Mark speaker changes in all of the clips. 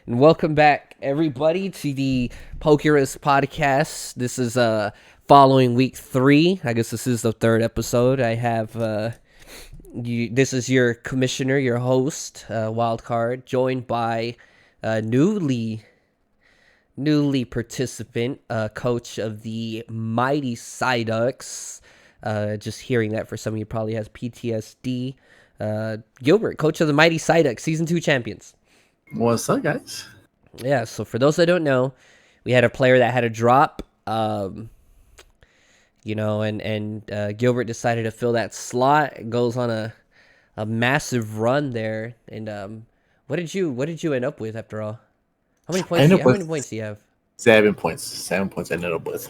Speaker 1: and welcome back, everybody, to the Pokerus podcast. This is following week 3. I guess this is the third episode. I have this is your commissioner, your host, Wildcard, joined by newly participant, coach of the Mighty Psyducks. Just hearing that for some of you probably has PTSD. Gilbert, coach of the Mighty Psyducks, season 2 champions.
Speaker 2: What's up, guys?
Speaker 1: Yeah, so for those that don't know, we had a player that had a drop, and Gilbert decided to fill that slot. It goes on a massive run there. And what did you end up with after all? How many points? How many points do you have?
Speaker 2: 7 points. 7 points I ended up with.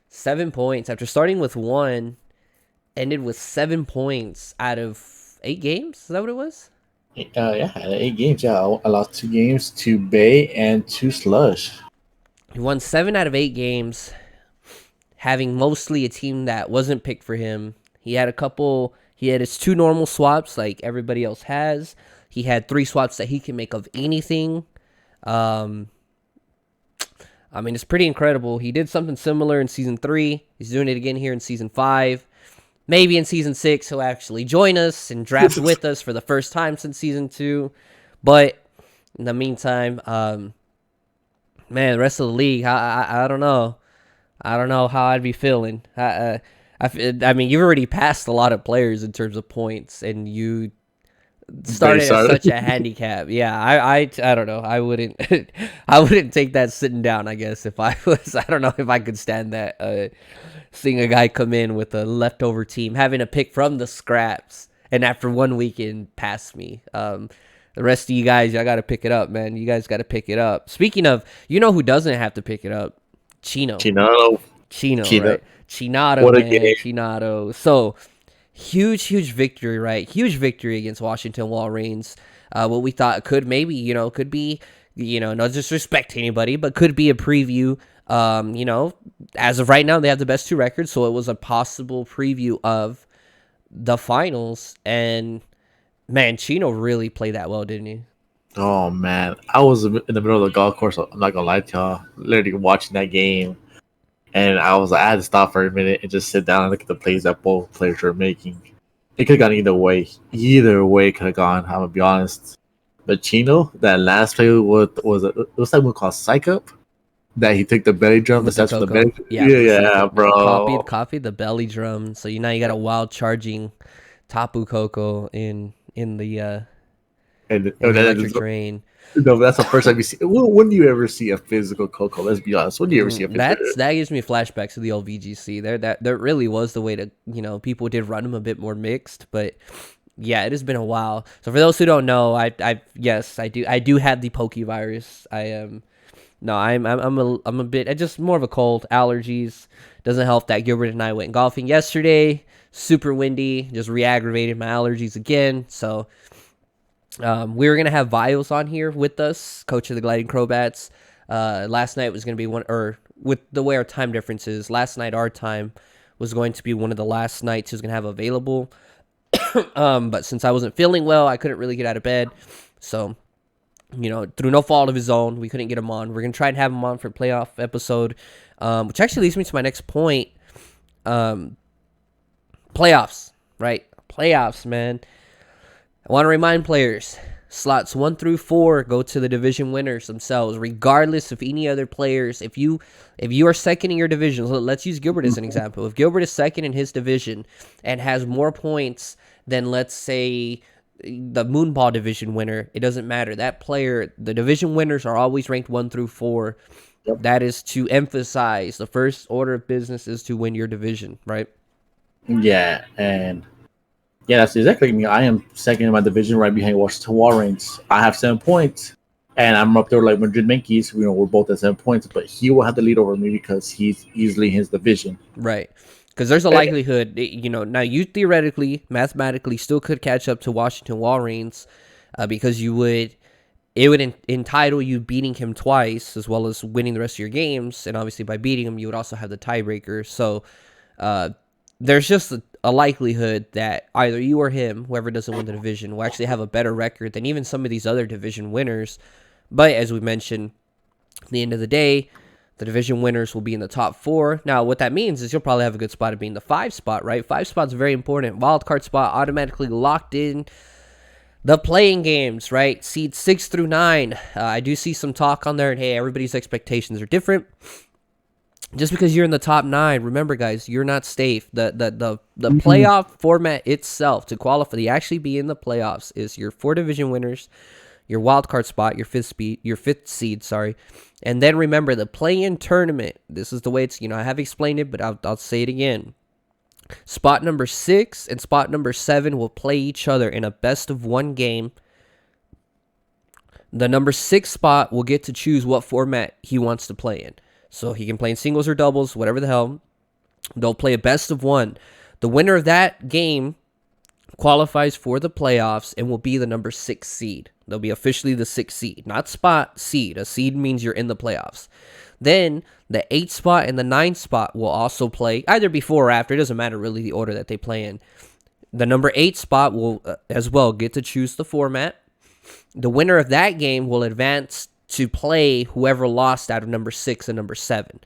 Speaker 1: 7 points after starting with 1, ended with 7 points out of 8 games. Is that what it was?
Speaker 2: Yeah, 8 games. Yeah, I lost 2 games to Bay and 2 Slush.
Speaker 1: He won 7 out of 8 games, having mostly a team that wasn't picked for him. He had his 2 normal swaps like everybody else has. He had 3 swaps that he can make of anything. It's pretty incredible. He did something similar in Season 3. He's doing it again here in Season 5. Maybe in Season 6 he'll actually join us and draft with us for the first time since Season 2. But in the meantime, the rest of the league, I don't know. I don't know how I'd be feeling. You've already passed a lot of players in terms of points, and you started at such a handicap. Yeah, I don't know. I wouldn't I wouldn't take that sitting down, I guess, if I was. I don't know if I could stand that. Seeing a guy come in with a leftover team, having a pick from the scraps, and after 1 weekend pass me. The rest of you guys, I got to pick it up, man. You guys got to pick it up. Speaking of, who doesn't have to pick it up? Chino, right? Chinado,
Speaker 2: what a
Speaker 1: man.
Speaker 2: game.
Speaker 1: Chinado. So, huge victory, right? Huge victory against Washington Walreins. What we thought could be, no disrespect to anybody, but could be a preview. As of right now, they have the best 2 records, so it was a possible preview of the finals. And man, Chino really played that well, didn't he?
Speaker 2: Oh man, I was in the middle of the golf course. I'm not gonna lie to y'all. Literally watching that game, and I had to stop for a minute and just sit down and look at the plays that both players were making. It could have gone either way. Either way could have gone. I'm gonna be honest. But Chino, that last play was that one called Psych Up? That he took the belly drum.
Speaker 1: With
Speaker 2: That's
Speaker 1: the
Speaker 2: the belly.
Speaker 1: yeah,
Speaker 2: Bro.
Speaker 1: Copied the belly drum. So now you got a wild charging Tapu Koko in the electric terrain.
Speaker 2: No, that's the first time you see. When do you ever see a physical Coco? Let's be honest. When do you ever see a physical?
Speaker 1: That gives me flashbacks to the old VGC. That really was the way to, people did run them a bit more mixed, but yeah, it has been a while. So for those who don't know, I do have the Poke virus. I'm a bit just more of a cold, allergies. Doesn't help that Gilbert and I went golfing yesterday. Super windy, just re-aggravated my allergies again. So we were gonna have Vios on here with us, coach of the Gliding Crowbats. Last night was gonna be with the way our time difference is. Last night our time was going to be one of the last nights he was gonna have available. But since I wasn't feeling well, I couldn't really get out of bed. So, through no fault of his own, we couldn't get him on. We're going to try and have him on for playoff episode, which actually leads me to my next point. Playoffs, right? Playoffs, man. I want to remind players, slots 1 through 4 go to the division winners themselves, regardless of any other players. If you are second in your division, let's use Gilbert as an example. If Gilbert is second in his division and has more points than, let's say, the Moonball division winner, it doesn't matter. That player, the division winners are always ranked 1 through 4. Yep. That is to emphasize the first order of business is to win your division, right?
Speaker 2: Yeah, and that's exactly me. I am second in my division, right behind Washington Walreins. I have 7 points, and I'm up there like Madrid Menkeys. We're both at 7 points, but he will have the lead over me because he's easily in his division.
Speaker 1: Right. Because there's a likelihood, now you theoretically, mathematically still could catch up to Washington Walreins because it would entitle you beating him twice as well as winning the rest of your games. And obviously by beating him, you would also have the tiebreaker. So there's just a likelihood that either you or him, whoever doesn't win the division, will actually have a better record than even some of these other division winners. But as we mentioned, at the end of the day, the division winners will be in the top 4. Now, what that means is you'll probably have a good spot of being the 5 spot, right? 5 spot's very important. Wild card spot automatically locked in. The playing games, right? Seeds 6 through 9. I do see some talk on there, and hey, everybody's expectations are different. Just because you're in the top 9, remember, guys, you're not safe. The playoff format itself to qualify, to actually be in the playoffs, is your 4 division winners, your wild card spot, your fifth seed, sorry. And then remember the play-in tournament. This is the way it's, I have explained it, but I'll say it again. Spot number 6 and spot number 7 will play each other in a best-of-1 game. The number 6 spot will get to choose what format he wants to play in. So he can play in singles or doubles, whatever the hell. They'll play a best-of-1. The winner of that game qualifies for the playoffs and will be the number 6 seed. They'll be officially the 6th seed, not spot, seed. A seed means you're in the playoffs. Then the 8th spot and the 9th spot will also play either before or after. It doesn't matter really the order that they play in. The number 8 spot will as well get to choose the format. The winner of that game will advance to play whoever lost out of number 6 and number 7.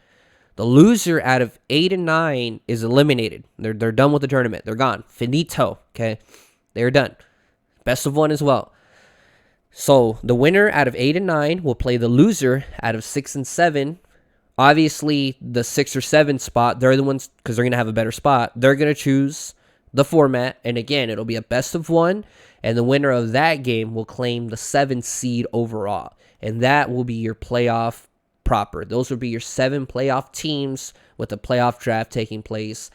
Speaker 1: The loser out of 8 and 9 is eliminated. They're done with the tournament. They're gone. Finito. Okay, they're done. Best of 1 as well. So the winner out of 8 and 9 will play the loser out of 6 and 7. Obviously, the 6 or 7 spot, they're the ones, because they're going to have a better spot, they're going to choose the format. And again, it'll be a best of 1. And the winner of that game will claim the 7th seed overall. And that will be your playoff proper. Those will be your 7 playoff teams with the playoff draft taking place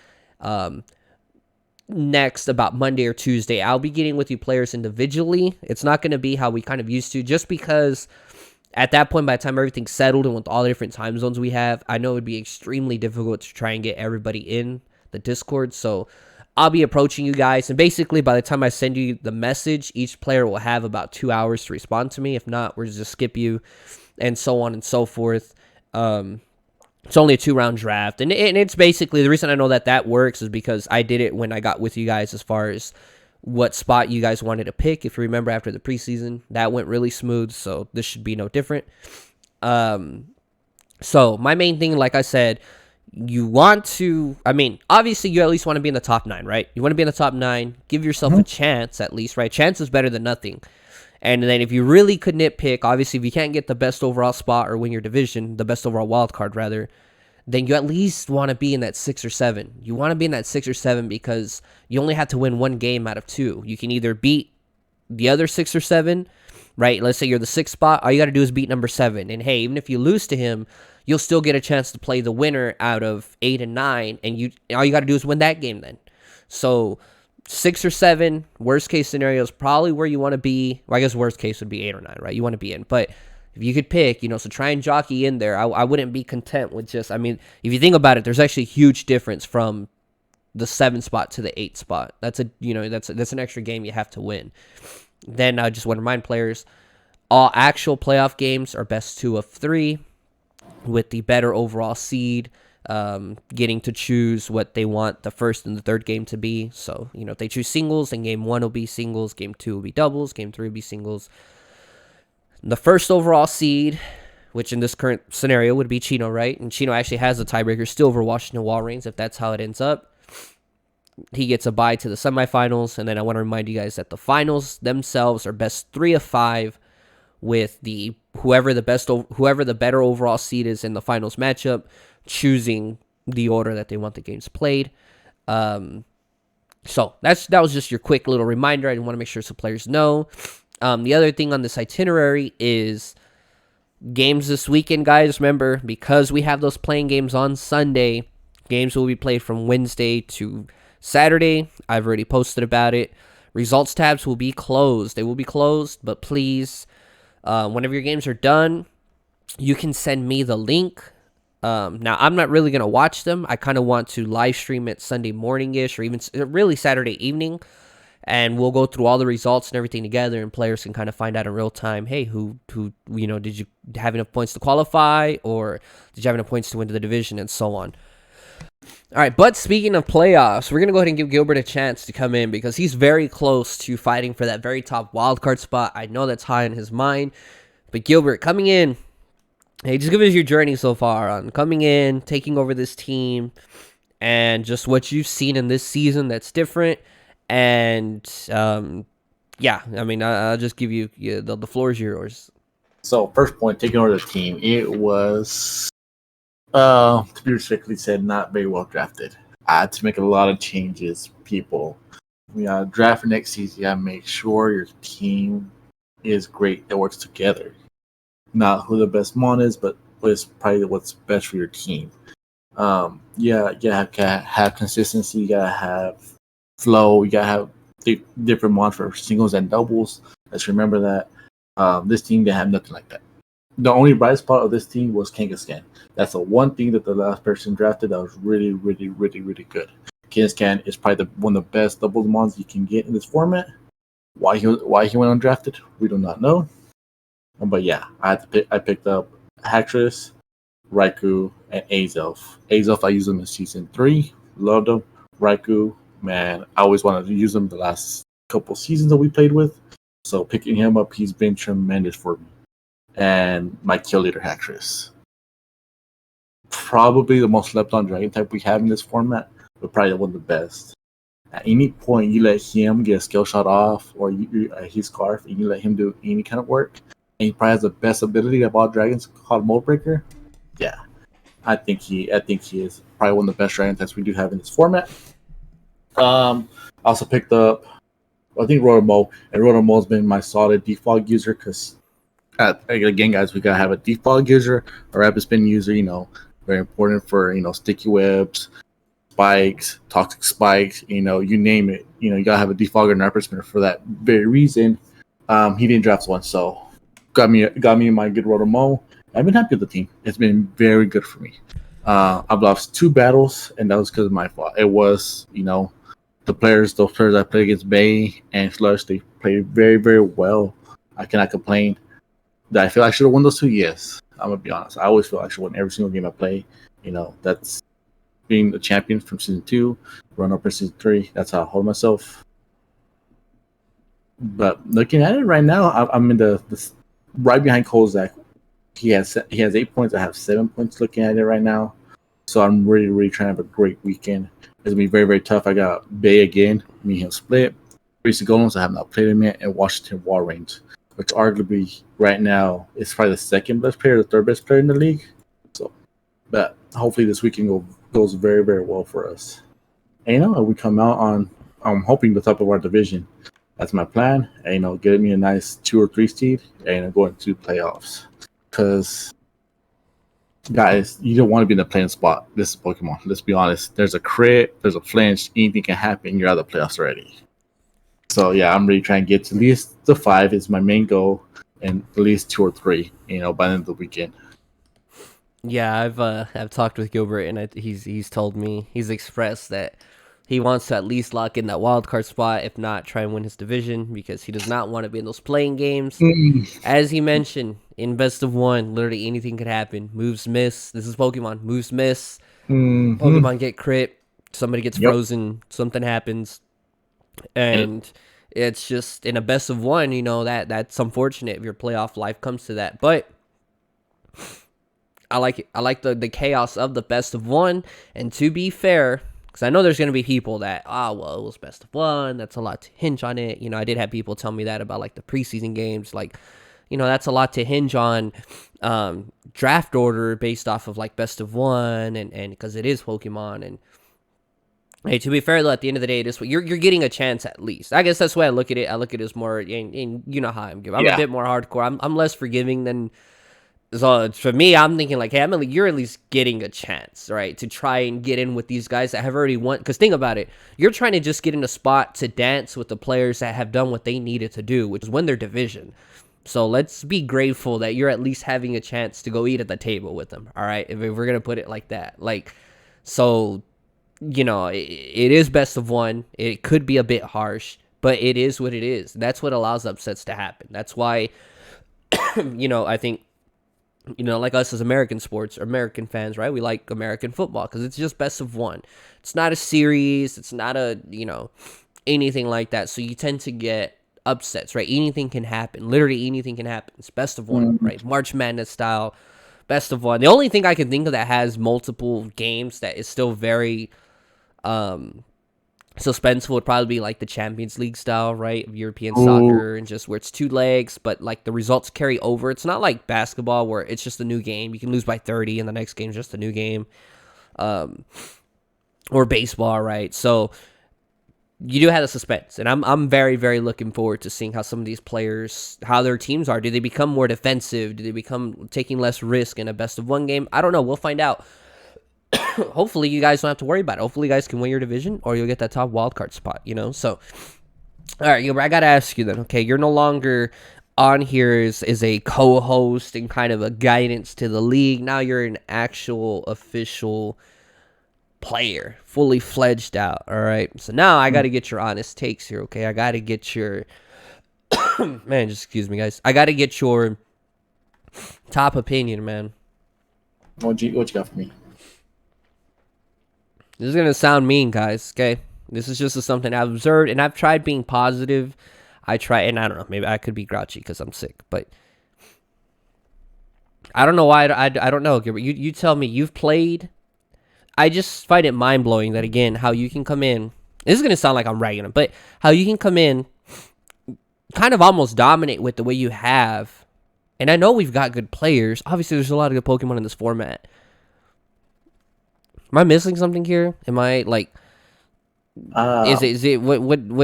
Speaker 1: next about Monday or Tuesday. I'll be getting with you players individually. It's not going to be how we kind of used to, just because at that point, by the time everything's settled and with all the different time zones we have, I know it would be extremely difficult to try and get everybody in the Discord. So I'll be approaching you guys, and basically by the time I send you the message, each player will have about 2 hours to respond to me. If not, we're just skip you, and so on and so forth. It's only a 2-round draft, and it's basically, the reason I know that works is because I did it when I got with you guys as far as what spot you guys wanted to pick. If you remember, after the preseason, that went really smooth, so this should be no different. So my main thing, like I said, you want to, obviously you at least want to be in the top 9, right? You want to be in the top 9, give yourself a chance at least, right? Chance is better than nothing. And then if you really could nitpick, obviously if you can't get the best overall spot or win your division, the best overall wild card rather, then you at least want to be in that 6 or 7. You want to be in that 6 or 7 because you only have to win 1 game out of 2. You can either beat the other 6 or 7, right? Let's say you're the 6th spot. All you got to do is beat number 7. And hey, even if you lose to him, you'll still get a chance to play the winner out of 8 and 9. And all you got to do is win that game then. So 6 or 7, worst case scenario is probably where you want to be. Well, I guess worst case would be 8 or 9, right? You want to be in. But if you could pick, so try and jockey in there. I wouldn't be content with just, if you think about it, there's actually a huge difference from the 7 spot to the 8 spot. That's that's an extra game you have to win. Then I just want to remind players, all actual playoff games are best 2 of 3, with the better overall seed getting to choose what they want the first and the third game to be. So, if they choose singles, then game 1 will be singles, game 2 will be doubles, game 3 will be singles. The first overall seed, which in this current scenario would be Chino, right? And Chino actually has the tiebreaker still over Washington Walreins, if that's how it ends up. He gets a bye to the semifinals, and then I want to remind you guys that the finals themselves are best 3 of 5, with whoever the better overall seed is in the finals matchup choosing the order that they want the games played. So that was just your quick little reminder. I want to make sure some players know. The other thing on this itinerary is games this weekend, guys. Remember, because we have those playing games on Sunday, games will be played from Wednesday to Saturday. I've already posted about it. Results tabs will be closed. They will be closed, but please, whenever your games are done, you can send me the link. Now, I'm not really going to watch them. I kind of want to live stream it Sunday morning-ish, or even really Saturday evening, and we'll go through all the results and everything together, and players can kind of find out in real time, hey, who did you have enough points to qualify, or did you have enough points to win the division, and so on. All right, but speaking of playoffs, we're going to go ahead and give Gilbert a chance to come in because he's very close to fighting for that very top wildcard spot. I know that's high in his mind. But Gilbert, coming in, hey, just give us your journey so far on coming in, taking over this team, and just what you've seen in this season that's different. And yeah, I mean, I'll just give you the floor is yours.
Speaker 2: So first point, taking over the team, it was to be strictly said, not very well drafted. I had to make a lot of changes. People, we got draft for next season. You gotta make sure your team is great, that works together. Not who the best mon is, but what's probably what's best for your team. Yeah, you gotta have consistency. You gotta have flow. You gotta have different mon for singles and doubles. Let's remember that. This team didn't have nothing like that. The only bright spot of this team was Kangaskhan. That's the one thing that the last person drafted that was really, really, really, really good. Kangaskhan is probably one of the best double mons you can get in this format. Why he went undrafted, we do not know. But yeah, I picked up Haxorus, Raikou, and Azelf. Azelf, I used him in season 3. Loved him. Raikou, man, I always wanted to use him the last couple seasons that we played with. So picking him up, he's been tremendous for me. And my kill leader, Haxorus. Probably the most slept on dragon type we have in this format, but probably one of the best. At any point, you let him get a skill shot off, or his scarf, and you let him do any kind of work, and he probably has the best ability of all dragons called Mold Breaker. Yeah, I think he is probably one of the best dragon types we do have in this format. I also picked up, I think Rotomo, and Rotomo's been my solid defog user because. Again, guys, we gotta have a defog user, a rapid spin user. Very important for sticky webs, spikes, toxic spikes. You name it. You gotta have a defogger and rapid spinner for that very reason. He didn't draft one, so got me my good Rotomo. I've been happy with the team. It's been very good for me. I've lost 2 battles, and that was because of my fault. It was those players I played against Bay and Slush. They played very, very well. I cannot complain. That I feel I should have won those 2? Yes. I'm gonna be honest. I always feel I should win every single game I play. That's being the champion from season 2, run up in season 3. That's how I hold myself. But looking at it right now, I'm in the right behind Kozak. He has 8 points. I have 7 points. Looking at it right now, so I'm really, really trying to have a great weekend. It's gonna be very, very tough. I got Bay again. Me and him split. Reese Golems, I have not played him yet, and Washington Walreins, which arguably right now is probably the second best player, the third best player in the league. So, but hopefully this weekend goes very, very well for us. And we come out on, I'm hoping, the top of our division. That's my plan. And get me a nice 2 or 3 seed and go into playoffs. Because, guys, you don't want to be in the playing spot. This is Pokemon. Let's be honest. There's a crit, there's a flinch, anything can happen. You're out of the playoffs already. So yeah, I'm really trying to get to at least the 5 is my main goal, and at least 2 or 3, by the end of the weekend.
Speaker 1: Yeah, I've talked with Gilbert, and he's told me, he's expressed that he wants to at least lock in that wild card spot, if not try and win his division, because he does not want to be in those playing games. As he mentioned, in best of 1, literally anything could happen. Moves miss. This is Pokemon. Moves miss. Pokemon get crit. Somebody gets frozen. Something happens. And it's just in a best of 1, that's unfortunate if your playoff life comes to that. But I like it. I like the chaos of the best of 1. And to be fair, because I know there's going to be people that, well, it was best of 1. That's a lot to hinge on it. I did have people tell me that about like the preseason games. Like, that's a lot to hinge on draft order based off of like best of 1 and because it is Pokemon. And hey, to be fair though, at the end of the day, it is you're getting a chance at least. I guess that's the way I look at it. I look at it as more, and you know how I'm giving. I'm a bit more hardcore. I'm less forgiving than. So for me, I'm thinking like, hey, you're at least getting a chance, right, to try and get in with these guys that have already won. Because think about it, you're trying to just get in a spot to dance with the players that have done what they needed to do, which is win their division. So let's be grateful that you're at least having a chance to go eat at the table with them. All right, if we're gonna put it like that, so. It is best of 1. It could be a bit harsh, but it is what it is. That's what allows upsets to happen. That's why, I think, like us as American sports or American fans, right? We like American football because it's just best of 1. It's not a series. It's not a, anything like that. So you tend to get upsets, right? Anything can happen. Literally anything can happen. It's best of one, right? March Madness style, best of one. The only thing I can think of that has multiple games that is still very suspenseful would probably be like the Champions League style, right? Of European soccer, and just where it's 2 legs, but like the results carry over. It's not like basketball where it's just a new game. You can lose by 30 and the next game's just a new game. Or baseball, right? So you do have the suspense, and I'm very, very looking forward to seeing how some of these players, how their teams are. Do they become more defensive? Do they become taking less risk in a best of one game? I don't know. We'll find out. Hopefully you guys don't have to worry about it. Hopefully you guys can win your division, or you'll get that top wildcard spot, you know? So, all right, I got to ask you then, okay? You're no longer on here as a co-host and kind of a guidance to the league. Now you're an actual official player, fully fledged out, all right? So now I got to get your honest takes here, okay? I got to get your... man, just excuse me, guys. I got to get your top opinion, man.
Speaker 2: What you got for me?
Speaker 1: This is going to sound mean, guys, okay? This is just something I've observed, and I've tried being positive. I don't know, maybe I could be grouchy because I'm sick, but I don't know why. I don't know, Gilbert. You tell me. You've played. I just find it mind-blowing that, again, how you can come in. This is going to sound like I'm ragging him, but how you can come in, kind of almost dominate with the way you have. And I know we've got good players. Obviously, there's a lot of good Pokemon in this format. Am I missing something here? Am I like? Is it what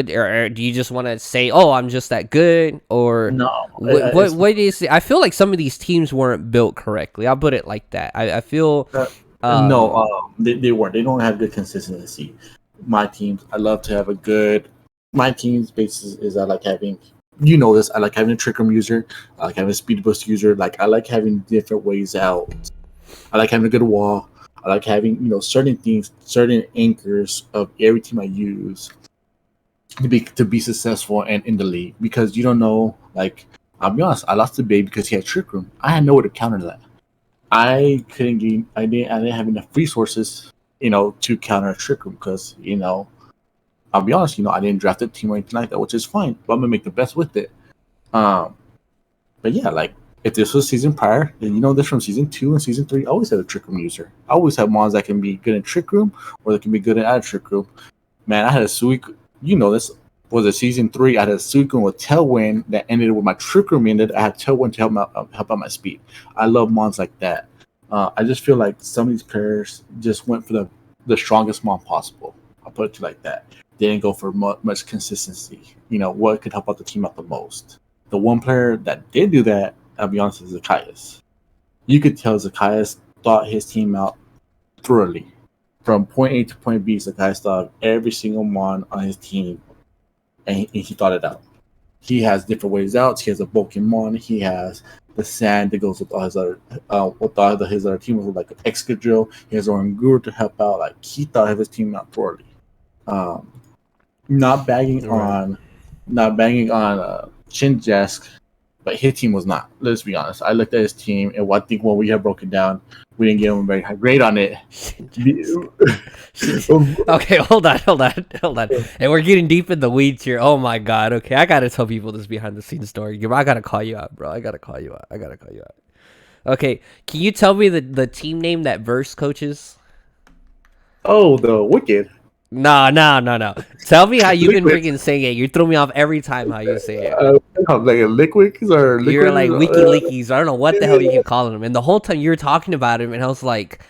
Speaker 1: or do you just want to say, oh, I'm just that good, or
Speaker 2: No.
Speaker 1: what is it? I feel like some of these teams weren't built correctly. I'll put it like that. I feel
Speaker 2: no, they weren't. They don't have good consistency. My teams, I love to have a good. My team's basis is I like having. You know this. I like having a Trick Room user. I like having a Speed Boost user. Like I like having different ways out. I like having a good wall. I like having, certain things, certain anchors of every team I use to be successful and in the league. Because you don't know, like, I'll be honest, I lost to Babe because he had Trick Room. I had nowhere to counter that. I didn't have enough resources, to counter a Trick Room because, I'll be honest, I didn't draft a team or anything like that, which is fine. But I'm gonna make the best with it. But yeah, like. If this was season prior, then this from season 2 and season 3, I always had a Trick Room user. I always have mons that can be good in Trick Room or that can be good in out of Trick Room. Man, I had a Suicune. This was a season 3. I had a Suicune with Tailwind that ended with my Trick Room ended. I had Tailwind to help out my speed. I love mons like that. I just feel like some of these players just went for the strongest mon possible. I'll put it like that. They didn't go for much consistency. What could help out the team out the most. The one player that did do that, I'll be honest, is Zacchaeus. You could tell Zacchaeus thought his team out thoroughly. From point A to point B, Zacchaeus thought of every single mon on his team, and he thought it out. He has different ways out. He has a Pokemon. He has the sand that goes with all his other team, like Excadrill. He has Oranguru to help out. Like, he thought of his team out thoroughly. Not bagging on Shinjask. But his team was not. Let's be honest. I looked at his team, and I think when we had broken down, we didn't give him a very high grade on it.
Speaker 1: Okay, hold on. And we're getting deep in the weeds here. Oh my god. Okay, I gotta tell people this behind the scenes story. I gotta call you out, bro. I gotta call you out. Okay, can you tell me the team name that Verse coaches?
Speaker 2: Oh, the Wicked.
Speaker 1: No. Tell me how you've been freaking saying it. You throw me off every time how you say it.
Speaker 2: Like a Liquids or Liquids?
Speaker 1: You're like Wiki Lickies. I don't know what the hell you keep calling them. And the whole time you were talking about him, and I was like,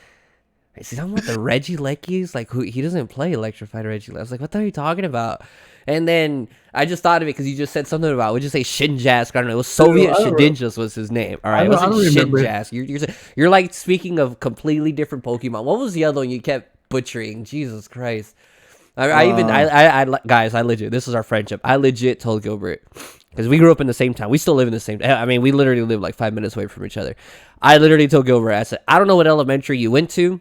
Speaker 1: is he talking about the Regileckies? Like, he doesn't play Electrified Regieleki. I was like, what the hell are you talking about? And then I just thought of it because you just said something about, would you say Shinjask? I don't know. It was Soviet Shedinjas was his name. All right, it wasn't Shinjask. You're like speaking of completely different Pokemon. What was the other one you kept butchering? Jesus Christ. Guys, I legit, this is our friendship. I legit told Gilbert, because we grew up in the same town. We still live in the same, I mean, we literally live like 5 minutes away from each other. I literally told Gilbert, I said, I don't know what elementary you went to,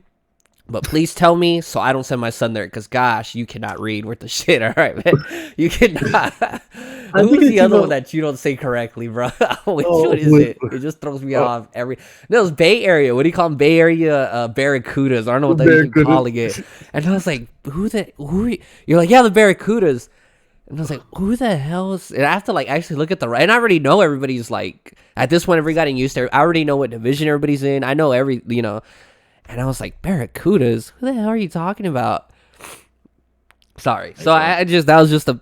Speaker 1: but please tell me so I don't send my son there, because gosh, you cannot read worth the shit. All right, man. You cannot. Who's the other one that you don't say correctly, bro? Which one is it? It just throws me off every. No, it's Bay Area. What do you call them? Bay Area Barracudas. I don't know what they keep calling it. And I was like, who are you? You're like, yeah, the Barracudas. And I was like, who the hell is... And I have to, like, actually look at the... And I already know everybody's, like... At this point, everybody gotten used to it. I already know what division everybody's in. I know every... You know... And I was like, Barracudas? Who the hell are you talking about? Sorry. So I just... That was just a...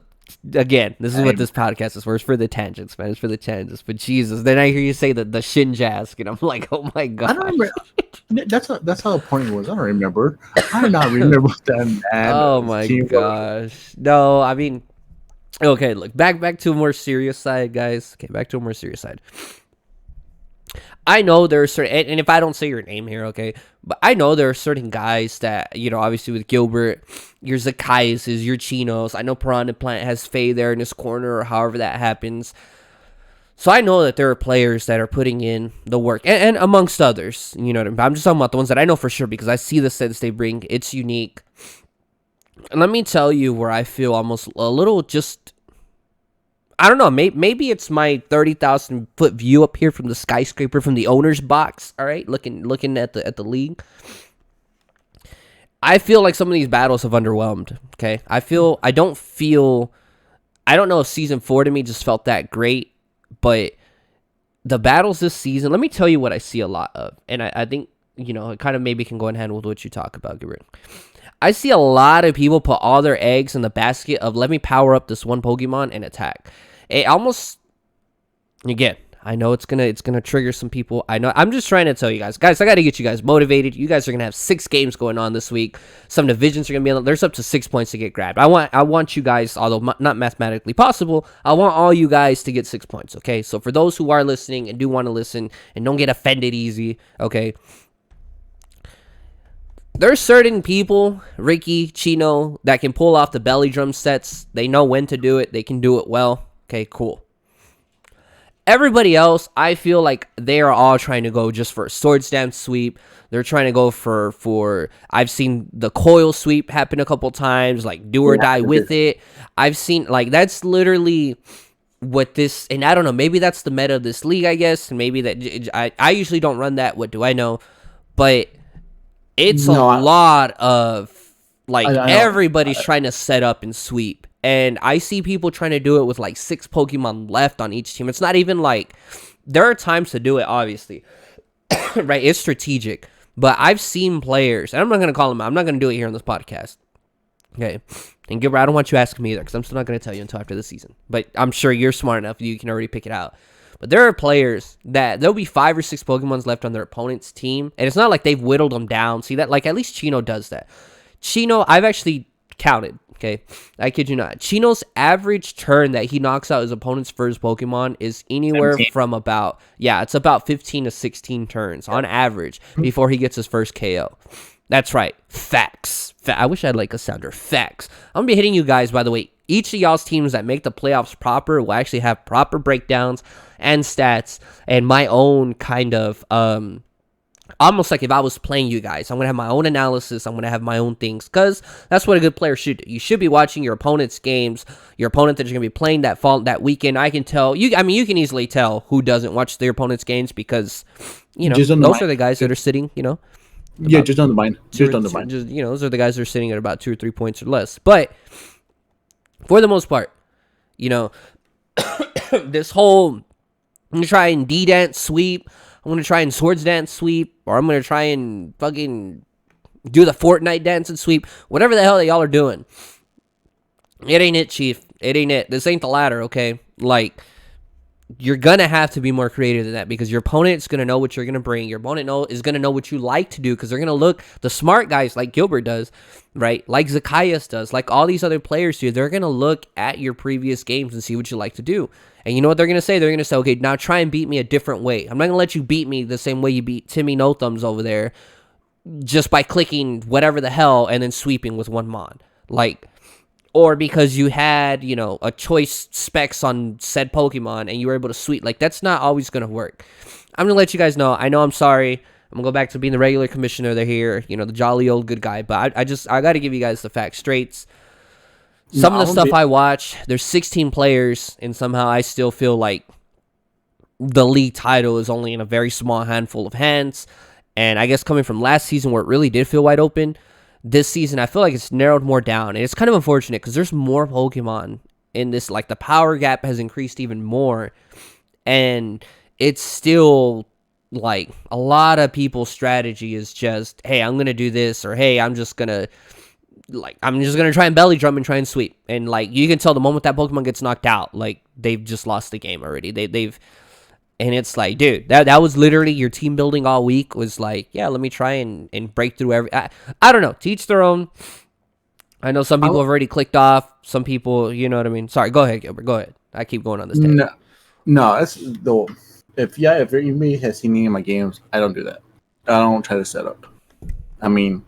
Speaker 1: Again, this is what this podcast is for. It's for the tangents, man. It's for the tangents. But Jesus, then I hear you say the Shinjask, and I'm like, oh my God.
Speaker 2: I don't remember. That's how the point was. I don't remember. I do not remember that, man.
Speaker 1: Oh my gosh. No, I mean... Okay, look, back to a more serious side, guys. Okay, back to a more serious side. I know there are certain, and if I don't say your name here, okay, but I know there are certain guys that, you know, obviously with Gilbert, your Zacchaeus, your Chinos. I know Piranha Plant has Faye there in his corner, or however that happens. So I know that there are players that are putting in the work, and amongst others, you know what I mean? I'm just talking about the ones that I know for sure because I see the sets they bring. It's unique. And let me tell you where I feel almost a little just... I don't know, maybe it's my 30,000 foot view up here from the skyscraper from the owner's box, all right, looking at the league. I feel like some of these battles have underwhelmed, okay? I don't know if season 4 to me just felt that great, but the battles this season, let me tell you what I see a lot of, and I think, you know, it kind of maybe can go in hand with what you talk about, Gilbert. I see a lot of people put all their eggs in the basket of let me power up this one Pokemon and attack. It almost, again, I know it's gonna trigger some people. I know. I'm just trying to tell you guys, I got to get you guys motivated. You guys are gonna have 6 games going on this week. Some divisions are gonna be. There's up to 6 points to get grabbed. I want you guys, although not mathematically possible, I want all you guys to get 6 points. Okay, so for those who are listening and do want to listen and don't get offended easy, okay. There's certain people, Ricky, Chino, that can pull off the belly drum sets. They know when to do it. They can do it well. Okay, cool. Everybody else, I feel like they are all trying to go just for a Swords Dance sweep. They're trying to go for I've seen the coil sweep happen a couple times, like do or die with it. I've seen, like, that's literally what this, and I don't know, maybe that's the meta of this league, I guess. And maybe that, I usually don't run that. What do I know? But... It's a lot of, like, everybody's trying to set up and sweep. And I see people trying to do it with, like, 6 Pokemon left on each team. It's not even, like... There are times to do it, obviously. Right? It's strategic. But I've seen players... And I'm not going to call them out. I'm not going to do it here on this podcast. Okay? And Gilbert, I don't want you asking me either, because I'm still not going to tell you until after the season. But I'm sure you're smart enough. You can already pick it out. But there are players that there'll be 5 or 6 Pokemons left on their opponent's team. And it's not like they've whittled them down. See that? Like, at least Chino does that. Chino, I've actually counted. Okay. I kid you not. Chino's average turn that he knocks out his opponent's first Pokemon is anywhere 17. From about, it's about 15 to 16 turns on average before he gets his first KO. That's right. Facts. I wish I had like a sounder. Facts. I'm going to be hitting you guys, by the way. Each of y'all's teams that make the playoffs proper will actually have proper breakdowns and stats and my own kind of, almost like if I was playing you guys. I'm going to have my own analysis. I'm going to have my own things because that's what a good player should do. You should be watching your opponent's games, your opponent that you're going to be playing that weekend. I can tell, you can easily tell who doesn't watch their opponent's games because, those are the guys that are sitting,
Speaker 2: just on the mind. Just on the mind.
Speaker 1: Those are the guys that are sitting at about 2 or 3 points or less. But for the most part, this whole, I'm going to try and D-dance sweep, I'm going to try and Swords Dance sweep, or I'm going to try and fucking do the Fortnite dance and sweep, whatever the hell that y'all are doing. It ain't it, Chief. It ain't it. This ain't the ladder, okay? Like, you're going to have to be more creative than that because your opponent's going to know what you're going to bring. Your opponent is going to know what you like to do because they're going to look, the smart guys like Gilbert does, right? Like Zacchaeus does, like all these other players do. They're going to look at your previous games and see what you like to do. And you know what they're going to say? They're going to say, okay, now try and beat me a different way. I'm not going to let you beat me the same way you beat Timmy No Thumbs over there just by clicking whatever the hell and then sweeping with one mod. Like, or because you had, a choice specs on said Pokemon and you were able to sweep. Like, that's not always going to work. I'm going to let you guys know. I know I'm sorry. I'm going to go back to being the regular commissioner. They're here, the jolly old good guy. But I got to give you guys the facts straight. Some of the stuff I watch, there's 16 players, and somehow I still feel like the league title is only in a very small handful of hands. And I guess coming from last season where it really did feel wide open, this season I feel like it's narrowed more down. And it's kind of unfortunate because there's more Pokemon in this, like the power gap has increased even more, and it's still like a lot of people's strategy is just, hey, I'm gonna do this, or hey, I'm just gonna try and belly drum and try and sweep. And like you can tell the moment that Pokemon gets knocked out, like they've just lost the game already. They've and it's like, dude, that was literally your team building all week, was like, yeah, let me try and break through I don't know, to each their own. I know some people have already clicked off. Some people, you know what I mean? Sorry, go ahead, Gilbert. Go ahead. I keep going on this tangent.
Speaker 2: No, that's the if anybody has seen any of my games, I don't do that. I don't try to set up. I mean,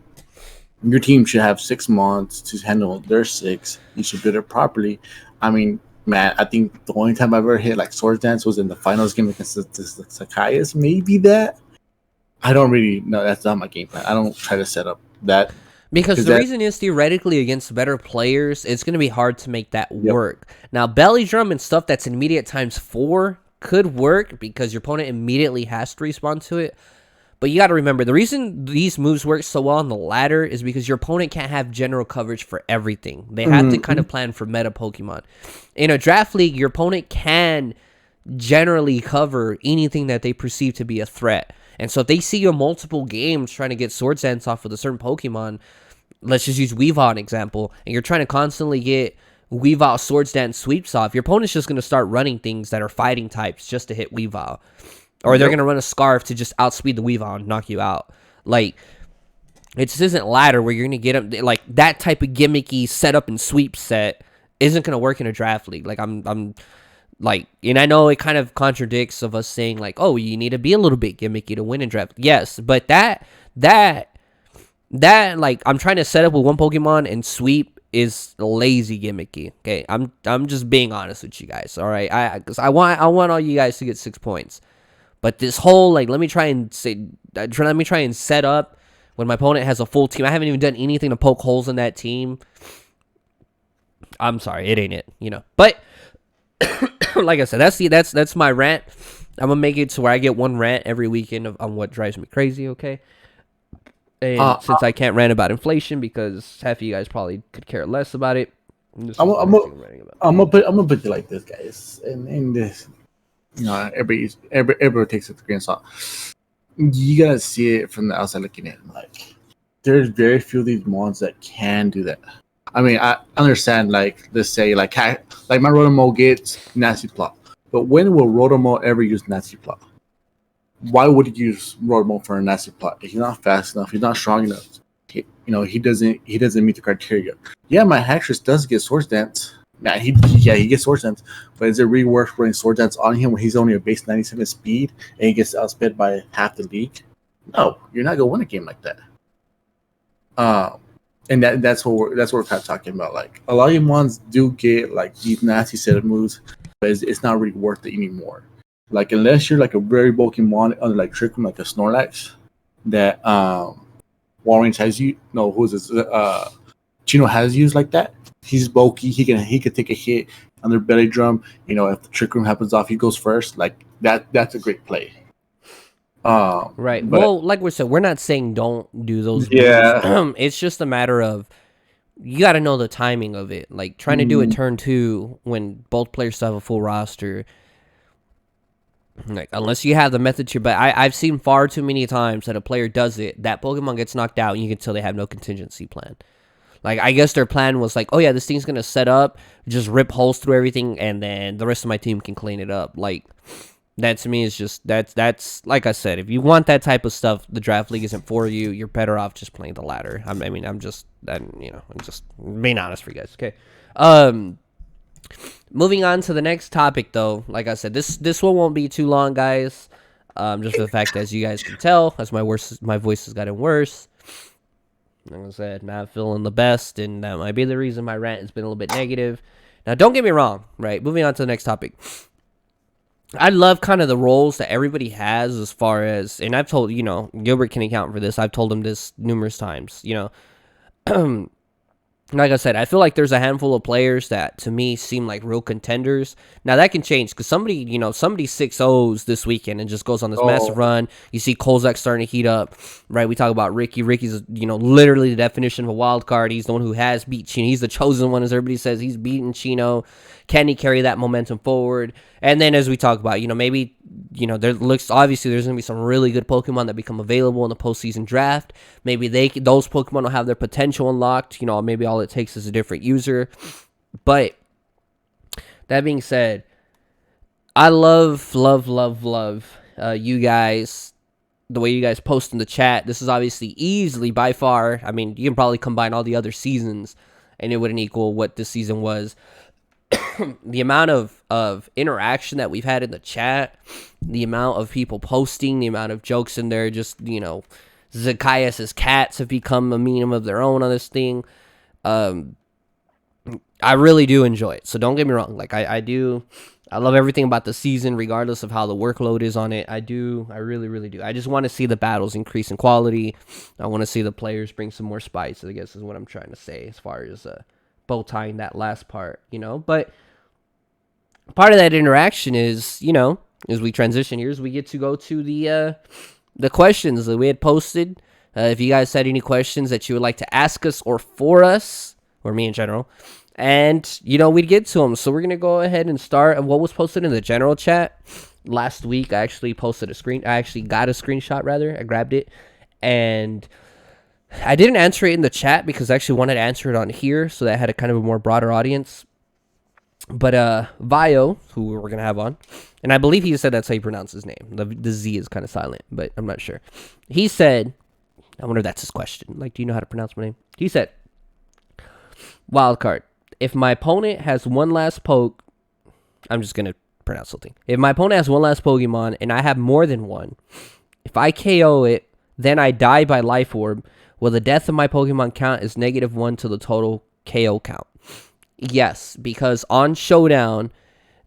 Speaker 2: your team should have 6 months to handle their 6. You should build it properly. I mean, man, I think the only time I ever hit like Swords Dance was in the finals game against the Sakaias. Maybe that. I don't really know. That's not my game plan. I don't try to set up that.
Speaker 1: Because the reason is, theoretically, against better players, it's going to be hard to make that work. Now, belly drum and stuff that's immediate ×4 could work because your opponent immediately has to respond to it. But you got to remember, the reason these moves work so well on the ladder is because your opponent can't have general coverage for everything. They have to kind of plan for meta Pokemon. In a draft league, your opponent can generally cover anything that they perceive to be a threat. And so if they see you in multiple games trying to get Swords Dance off with a certain Pokemon, let's just use Weavile an example, and you're trying to constantly get Weavile Swords Dance sweeps off, your opponent's just going to start running things that are fighting types just to hit Weavile. Or they're going to run a Scarf to just outspeed the Weavile and knock you out. Like, it just isn't ladder where you're going to get them. Like, that type of gimmicky setup and sweep set isn't going to work in a draft league. Like, I'm like, and I know it kind of contradicts of us saying, like, oh, you need to be a little bit gimmicky to win in draft. Yes, but that, like, I'm trying to set up with one Pokemon and sweep is lazy gimmicky. Okay, I'm just being honest with you guys. All right, because I want all you guys to get 6 points. But this whole, like, let me try and set up when my opponent has a full team. I haven't even done anything to poke holes in that team. I'm sorry, it ain't it, you know. But like I said, that's my rant. I'm gonna make it to where I get one rant every weekend on what drives me crazy. Okay. And since I can't rant about inflation because half of you guys probably could care less about it,
Speaker 2: I'm gonna put it like this, guys, and this. You know, everybody takes it with a grain of salt. You gotta see it from the outside looking in. Like, there's very few of these mons that can do that. I mean, I understand. Like, let's say, like my Rotomo gets Nasty Plot, but when will Rotomo ever use Nasty Plot? Why would he use Rotomo for a Nasty Plot? He's not fast enough. He's not strong enough. He doesn't meet the criteria. Yeah, my Haxorus does get Swords Dance. Nah, he gets Swords Dance, but is it really worth running Swords Dance on him when he's only a base 97 speed and he gets outsped by half the league? No, you're not gonna win a game like that. And that's what we're kind of talking about. Like, a lot of your mons do get like these nasty set of moves, but it's not really worth it anymore. Like, unless you're like a very bulky mon under like Trick Room, like a Snorlax, that Walrein has you. No, who's this? Chino has used like that. He's bulky. He can take a hit on their belly drum. You know, if the Trick Room happens off, he goes first. Like that. That's a great play.
Speaker 1: Right. Well, like we said, we're not saying don't do those.
Speaker 2: Yeah.
Speaker 1: It's just a matter of you got to know the timing of it. Like, trying to do it turn 2 when both players still have a full roster. Like, unless you have the method to, but I've seen far too many times that a player does it, that Pokemon gets knocked out, and you can tell they have no contingency plan. Like, I guess their plan was like, oh yeah, this thing's gonna set up, just rip holes through everything, and then the rest of my team can clean it up. Like, that to me is just, that's like I said, if you want that type of stuff, the draft league isn't for you. You're better off just playing the ladder. I'm just being honest for you guys. Okay. Moving on to the next topic, though. Like I said, this one won't be too long, guys. Just for the fact that, as you guys can tell, as my voice has gotten worse. Like I said, not feeling the best, and that might be the reason my rant has been a little bit negative. Now, don't get me wrong, right? Moving on to the next topic. I love kind of the roles that everybody has as far as, and I've told, Gilbert can account for this. I've told him this numerous times, like I said, I feel like there's a handful of players that to me seem like real contenders. Now that can change because somebody 6-0s this weekend and just goes on this massive run. You see Kozak starting to heat up, right? We talk about Ricky. Ricky's literally the definition of a wild card. He's the one who has beat Chino. He's the chosen one, as everybody says. He's beaten Chino. Can he carry that momentum forward? And then as we talk about, maybe there looks obviously there's gonna be some really good Pokemon that become available in the postseason draft. Maybe those Pokemon will have their potential unlocked. Maybe all it takes is a different user. But that being said, I love you guys, the way you guys post in the chat. This is obviously easily by far. I mean, you can probably combine all the other seasons, and it wouldn't equal what this season was. The amount of interaction that we've had in the chat, the amount of people posting, the amount of jokes in there, just, Zacchaeus' cats have become a meme of their own on this thing. I really do enjoy it. So don't get me wrong. Like I do. I love everything about the season, regardless of how the workload is on it. I do. I really, really do. I just want to see the battles increase in quality. I want to see the players bring some more spice, I guess is what I'm trying to say as far as bow tying that last part, but part of that interaction is, as we transition here, is we get to go to the questions that we had posted. If you guys had any questions that you would like to ask us or for us, or me in general, and, we'd get to them. So we're going to go ahead and start what was posted in the general chat. Last week, I actually got a screenshot, rather. I grabbed it, and I didn't answer it in the chat because I actually wanted to answer it on here, so that had a kind of a more broader audience. But Vio, who we're going to have on, and I believe he said that's how you pronounce his name. The Z is kind of silent, but I'm not sure. He said, I wonder if that's his question. Like, do you know how to pronounce my name? He said, wildcard. If my opponent has one last poke, I'm just going to pronounce something. If my opponent has one last Pokemon and I have more than one, if I KO it, then I die by Life Orb, will the death of my Pokemon count as -1 to the total KO count? Yes, because on Showdown,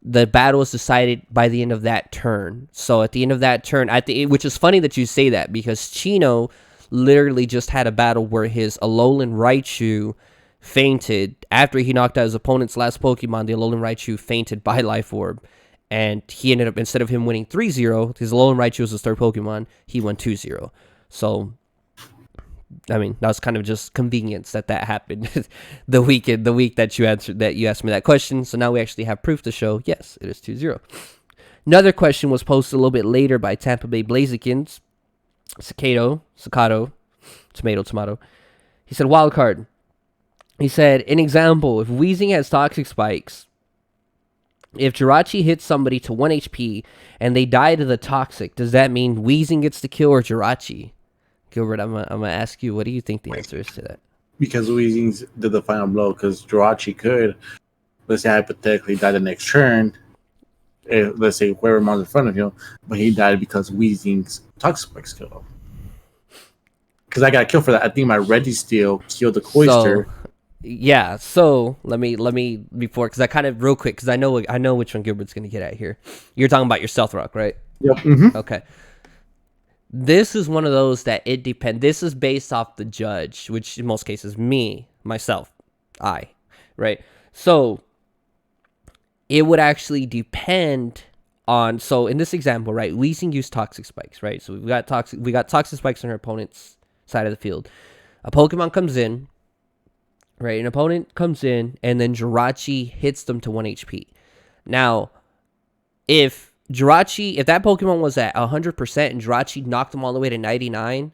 Speaker 1: the battle is decided by the end of that turn. So at the end of that turn, which is funny that you say that, because Chino literally just had a battle where his Alolan Raichu fainted. After he knocked out his opponent's last Pokemon, the Alolan Raichu fainted by Life Orb. And he ended up, instead of him winning 3-0, his Alolan Raichu was his third Pokemon, he won 2-0. So, I mean, that was kind of just convenience that happened the week that you asked me that question. So now we actually have proof to show, yes, it is 2-0. Another question was posted a little bit later by Tampa Bay Blazikins. Staccato, tomato. He said, wildcard. He said, an example, if Weezing has Toxic Spikes, if Jirachi hits somebody to 1 HP and they die to the Toxic, does that mean Weezing gets the kill or Jirachi? Gilbert, I'm gonna ask you, what do you think the answer is to that?
Speaker 2: Because Weezing did the final blow, because Jirachi could, let's say hypothetically, die the next turn, let's say whoever mon's in front of him, but he died because Weezing's Toxic Spikes killed him. Because I got a kill for that. I think my Registeel killed the Cloyster.
Speaker 1: Yeah, so let me before, because I kind of real quick, because I know which one Gilbert's gonna get at here. You're talking about your Stealth Rock, right?
Speaker 2: Yep. Mm-hmm.
Speaker 1: Okay. This is one of those that it depends. This is based off the judge, which in most cases myself, right? So it would actually depend on. So in this example, right, Weezing used Toxic Spikes, right? So we got Toxic Spikes on our opponent's side of the field. A Pokemon comes in. Right, an opponent comes in, and then Jirachi hits them to 1 HP. Now, if that Pokemon was at 100% and Jirachi knocked them all the way to 99,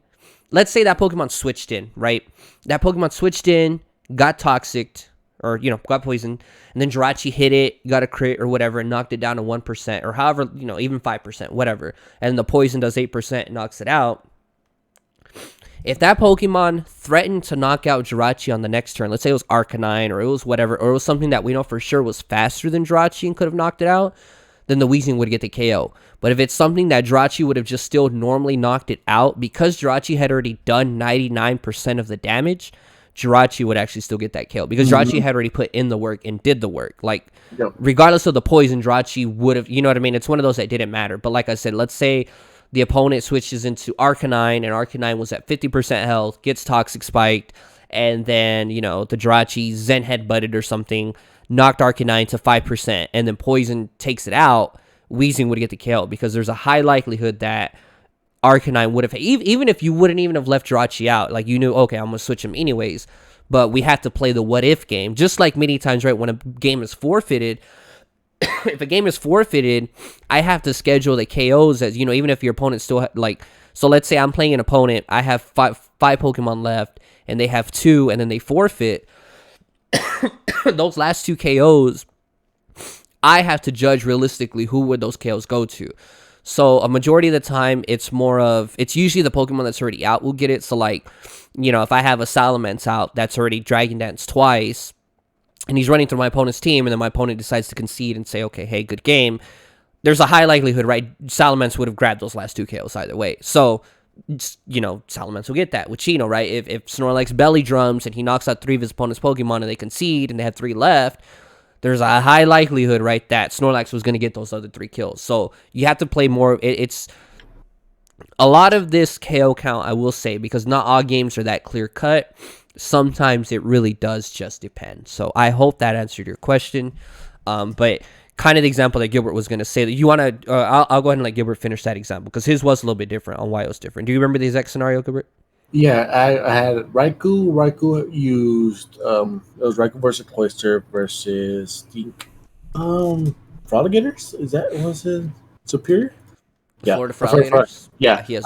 Speaker 1: let's say that Pokemon switched in, right? That Pokemon switched in, got toxic, or, got poisoned, and then Jirachi hit it, got a crit or whatever, and knocked it down to 1%, or however, even 5%, whatever. And the poison does 8% and knocks it out. If that Pokemon threatened to knock out Jirachi on the next turn, let's say it was Arcanine or it was whatever, or it was something that we know for sure was faster than Jirachi and could have knocked it out, then the Weezing would get the KO. But if it's something that Jirachi would have just still normally knocked it out, because Jirachi had already done 99% of the damage, Jirachi would actually still get that KO. Because Jirachi had already put in the work and did the work. Like, regardless of the poison, Jirachi would have, you know what I mean? It's one of those that didn't matter. But like I said, let's say the opponent switches into Arcanine, and Arcanine was at 50% health, gets Toxic Spiked, and then the Jirachi Zen headbutted or something, knocked Arcanine to 5%, and then Poison takes it out, Weezing would get the KO because there's a high likelihood that Arcanine would have, even if you wouldn't even have left Jirachi out, like you knew, okay, I'm gonna switch him anyways. But we have to play the what if game, just like many times, right? When a game is forfeited, if a game is forfeited, I have to schedule the KOs as even if your opponent still so let's say I'm playing an opponent, I have five Pokemon left, and they have 2, and then they forfeit. Those last 2 KOs, I have to judge realistically who would those KOs go to. So a majority of the time, it's usually the Pokemon that's already out will get it. So like, if I have a Salamence out that's already Dragon Dance twice, and he's running through my opponent's team, and then my opponent decides to concede and say, okay, hey, good game, there's a high likelihood, right, Salamence would have grabbed those last 2 KOs either way. So, Salamence will get that with Chino, right? If Snorlax belly drums and he knocks out 3 of his opponent's Pokemon and they concede and they have 3 left, there's a high likelihood, right, that Snorlax was going to get those other 3 kills. So you have to play more. It's a lot of this KO count, I will say, because not all games are that clear cut. Sometimes it really does just depend. So I hope that answered your question. But kind of the example that Gilbert was going to say, that you want to, I'll go ahead and let Gilbert finish that example because his was a little bit different on why it was different. Do you remember the exact scenario, Gilbert?
Speaker 3: Yeah, I had Raikou. Raikou used it was Raikou versus Cloyster versus the Froligators. Was it Superior? Yeah,
Speaker 1: Florida Froligators.
Speaker 3: Yeah,
Speaker 1: he has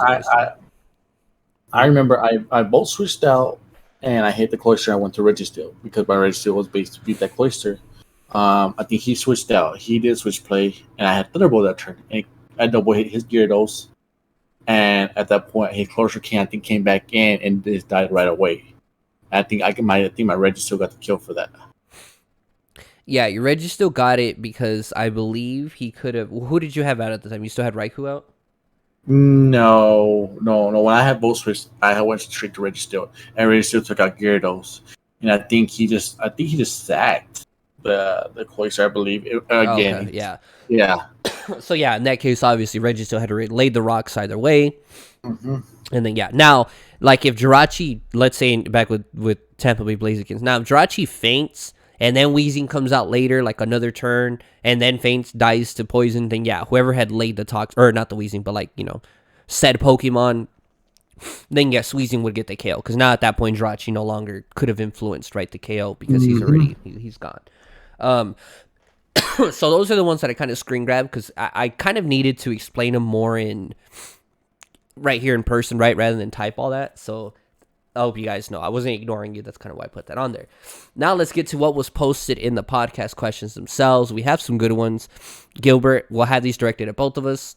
Speaker 3: I remember I bolt switched out and I hit the Cloyster. I went to Registeel because my Registeel was based to beat that Cloyster. I think he switched out. He did switch play, and I had Thunderbolt that turn. And I double hit his Gyarados. And at that point, his Cloyster came back in and just died right away. I think my Registeel got the kill for that.
Speaker 1: Yeah, your Registeel got it because I believe he could have. Who did you have out at the time? You still had Raikou out?
Speaker 3: No. When I had both switched, I went straight to Registeel, and Registeel took out Gyarados. And I think he just sacked the Cloyster, I believe. Again.
Speaker 1: Okay,
Speaker 3: yeah.
Speaker 1: So yeah, in that case, obviously Registeel had laid the rocks either way.
Speaker 3: Mm-hmm.
Speaker 1: And then now, like if Jirachi, let's say back with Tampa Bay Blaziken, now if Jirachi faints and then Weezing comes out later, like another turn, and then faints, dies to poison, then whoever had laid the tox, or not the Weezing, but said Pokemon, then yes, Weezing would get the KO because now at that point Jirachi no longer could have influenced the KO because he's already he's gone. So those are the ones that I kind of screen grabbed because I kind of needed to explain them more in right here in person, right, rather than type all that. So I hope you guys know I wasn't ignoring you. That's kind of why I put that on there. Now let's get to what was posted in the podcast questions themselves. We have some good ones. Gilbert, we'll have these directed at both of us.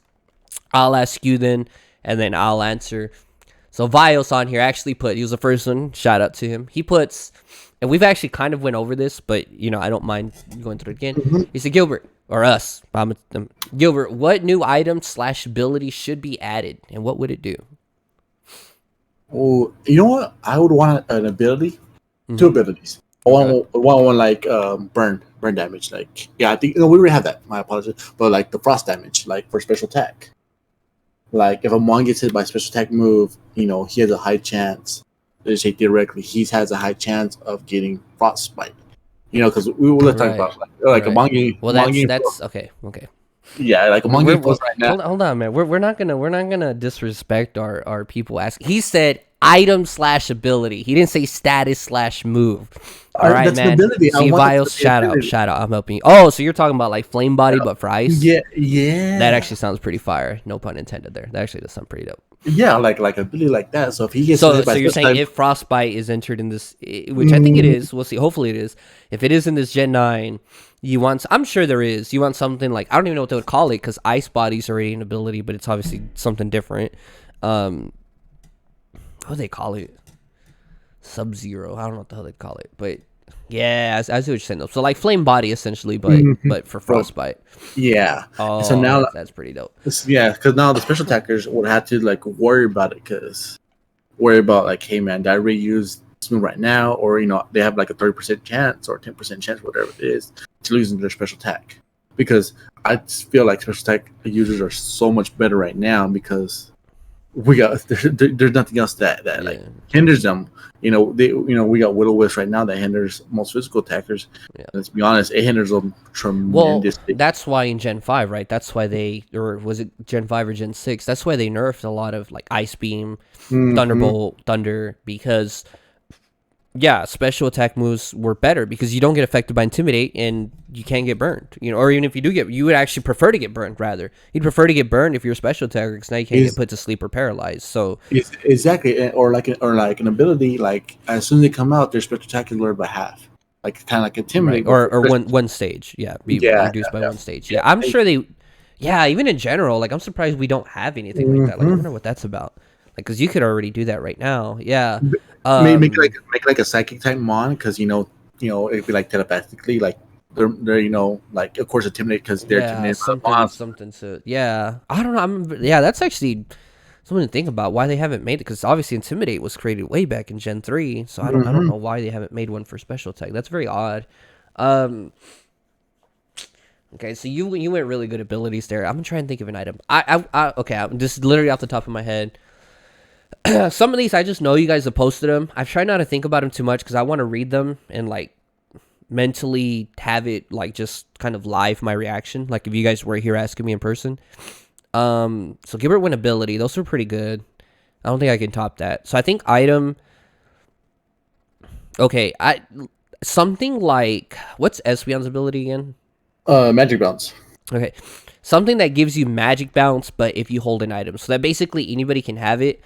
Speaker 1: I'll ask you then, and then I'll answer. So Vios on here actually he was the first one. Shout out to him. He puts, and we've actually kind of went over this, but I don't mind going through it again. Mm-hmm. He said, Gilbert, or us, Gilbert, what new item / ability should be added, and what would it do?
Speaker 3: Oh, you know what? I would want an ability, 2 abilities. I want one like burn damage. Like I think we already have that. My apologies, but like the frost damage, like for special attack. Like if a Mon gets hit by a special attack move, he has a high chance. Let's say theoretically, he has a high chance of getting frostbite. Because we will talk about like a Mon game.
Speaker 1: Well, that's okay.
Speaker 3: Yeah, like a Mon game right now.
Speaker 1: Hold on, man. We're not gonna disrespect our people asking. He said item / ability. He didn't say status / move. All right, man. See, Vios, shout out. I'm helping you. Oh, so you're talking about like flame body, but for ice?
Speaker 3: Yeah.
Speaker 1: That actually sounds pretty fire. No pun intended there. That actually does sound pretty dope.
Speaker 3: Yeah, like ability like that. So if he gets
Speaker 1: so you're saying if frostbite is entered in this, which I think it is. We'll see. Hopefully it is. If it is in this Gen 9, you want. I'm sure there is. You want something like I don't even know what they would call it because ice body's already an ability, but it's obviously something different. What do they call it? Sub-Zero. I don't know what the hell they call it, but yeah, I see what you're saying. So like flame body essentially, but for frostbite.
Speaker 3: Yeah.
Speaker 1: Oh,
Speaker 3: so now
Speaker 1: that's pretty dope.
Speaker 3: Yeah, because now the special attackers would have to like worry about it, like, hey man, did I reuse this move right now, or they have like a 30% chance or 10% chance, whatever it is, to losing their special attack. Because I feel like special attack users are so much better right now because we got there's nothing else that like
Speaker 1: Yeah.
Speaker 3: hinders them. We got Will Wisp right now that hinders most physical attackers.
Speaker 1: Yeah.
Speaker 3: Let's be honest, it hinders them
Speaker 1: Well,
Speaker 3: tremendously.
Speaker 1: that's why in Gen 5, right? That's why or was it Gen 5 or Gen 6? That's why they nerfed a lot of like Ice Beam,
Speaker 3: Mhm.
Speaker 1: Thunderbolt, Thunder, because yeah, special attack moves were better because you don't get affected by Intimidate and you can't get burned. Or even if you do you would actually prefer to get burned rather. You'd prefer to get burned if you're a special attacker because now you can't
Speaker 3: Is-
Speaker 1: get put to sleep or paralyzed. So
Speaker 3: Exactly, or like an ability. Like as soon as they come out, their special attack is lowered by half. Like kind of like
Speaker 1: right,
Speaker 3: intimidate.
Speaker 1: or one stage, yeah, be
Speaker 3: Yeah,
Speaker 1: reduced by one stage.
Speaker 3: yeah.
Speaker 1: Yeah, I'm sure they, yeah, even in general, like I'm surprised we don't have anything like that. Like I
Speaker 3: Mhm.
Speaker 1: wonder what that's about. Like because you could already do that right now. Yeah.
Speaker 3: Make like a psychic type mon because it'd be like telepathically like they're like of course intimidate because they're
Speaker 1: Yeah,
Speaker 3: intimidated by the boss.
Speaker 1: something to yeah. I don't know. Yeah, that's actually something to think about. Why they haven't made it? Because obviously Intimidate was created way back in Gen 3, so I don't know why they haven't made one for special attack. That's very odd. Okay, so you went really good abilities there. I'm trying to think of an item. Okay, I'm just literally off the top of my head. Some of these I just know you guys have posted them. I've tried not to think about them too much because I want to read them and like mentally have it like just kind of live my reaction. Like if you guys were here asking me in person. So Gilbert win ability. Those were pretty good. I don't think I can top that. So I think item. Okay, something like what's Espeon's ability again?
Speaker 3: Magic bounce.
Speaker 1: Okay, something that gives you magic bounce, but if you hold an item, so that basically anybody can have it.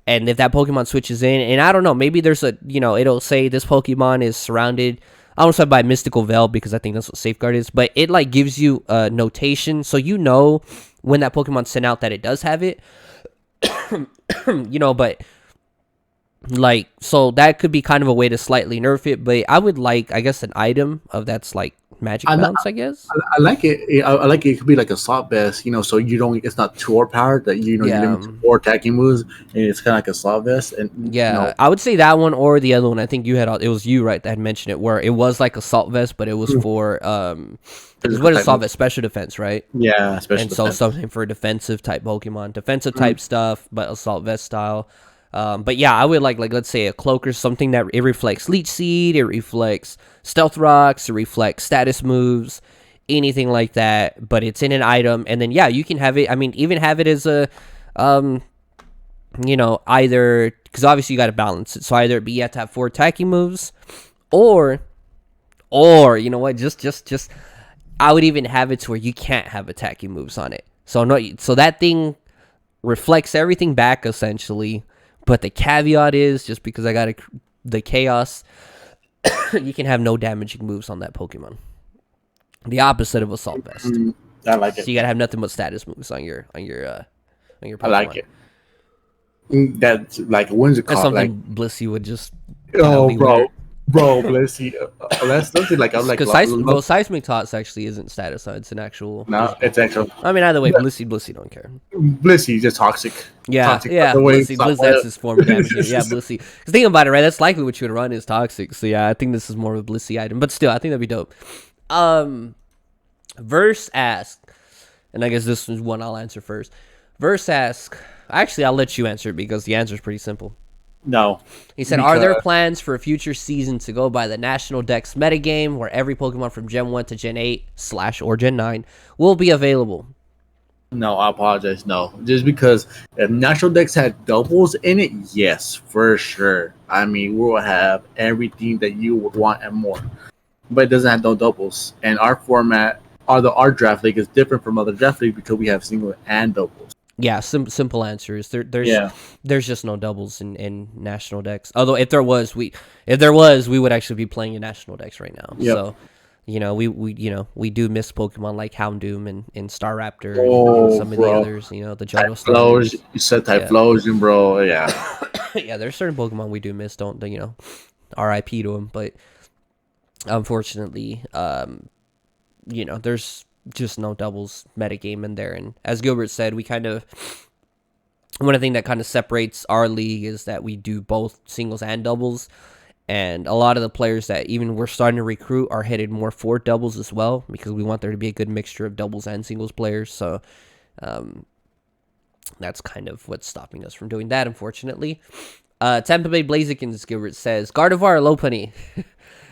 Speaker 1: And if that Pokemon switches in, and I don't know, maybe there's it'll say this Pokemon is surrounded. I don't say by Mystical Veil because I think that's what Safeguard is, but it like gives you a notation, so you know when that Pokemon sent out that it does have it. But like so that could be kind of a way to slightly nerf it. But I would like, I guess, an item of that's like magic bounce, I guess.
Speaker 3: I like it. I like it. It could be like a slot vest, so you don't. It's not too overpowered that you're limited to 4 attacking moves, and it's kind of like a slot vest. And
Speaker 1: yeah, I would say that one or the other one. I think it was you, right, that had mentioned it, where it was like assault vest, but it was for what is assault vest? Special defense, right?
Speaker 3: Yeah, special
Speaker 1: and
Speaker 3: defense.
Speaker 1: so something for defensive type Pokemon, defensive type stuff, but assault vest style. But yeah, I would like let's say a cloak or something that it reflects Leech Seed, it reflects Stealth Rocks, it reflects status moves, anything like that. But it's in an item, and then yeah, you can have it. I mean, even have it as a, either because obviously you got to balance it. So either you have to have 4 attacking moves, or you know what, just I would even have it to where you can't have attacking moves on it. So that thing reflects everything back essentially. But the caveat is, just because I got the chaos, you can have no damaging moves on that Pokemon. The opposite of Assault Vest.
Speaker 3: I like it.
Speaker 1: So you gotta have nothing but status moves on your Pokemon.
Speaker 3: I like it. That's like when's it
Speaker 1: That's
Speaker 3: called?
Speaker 1: something
Speaker 3: Like,
Speaker 1: Blissey would just.
Speaker 3: oh, bro,
Speaker 1: weird.
Speaker 3: let's see. That's something like I'm like.
Speaker 1: Because Seismic Tots actually isn't status. It's an actual.
Speaker 3: No, it's actual.
Speaker 1: I mean, either way, Blissey don't care.
Speaker 3: Blissey just toxic.
Speaker 1: Yeah,
Speaker 3: Toxic
Speaker 1: yeah,
Speaker 3: the way
Speaker 1: Blissey, that's his form of damage. Yeah, Blissey. Because thinking about it, right, that's likely what you would run is Toxic. So yeah, I think this is more of a Blissey item. But still, I think that'd be dope. Verse asked, and I guess this is one I'll answer first. Verse asked, actually, I'll let you answer it because the answer is pretty simple.
Speaker 3: No.
Speaker 1: He said, are there plans for a future season to go by the National Dex metagame where every Pokemon from Gen 1 to Gen 8 / or Gen 9 will be available?
Speaker 3: No, I apologize. No, just because if National Dex had doubles in it, yes, for sure. I mean, we will have everything that you would want and more. But it doesn't have no doubles. And our format, our draft league is different from other draft leagues because we have single and doubles.
Speaker 1: Yeah, simple answer is there's just no doubles in National Dex. Although if there was, we would actually be playing in National Dex right now.
Speaker 3: Yep.
Speaker 1: So, we do miss Pokemon like Houndoom and Staraptor and some of the others, the Johto
Speaker 3: Flows, you said Typhlosion, bro. Yeah.
Speaker 1: Yeah, there's certain Pokemon we do miss, don't RIP to them, but unfortunately, there's just no doubles metagame in there. And as Gilbert said, we kind of, one of the things that kind of separates our league is that we do both singles and doubles. And a lot of the players that even we're starting to recruit are headed more for doubles as well, because we want there to be a good mixture of doubles and singles players. So, That's kind of what's stopping us from doing that, unfortunately. Tampa Bay Blazekins, Gilbert says, Gardevoir or Lopunny?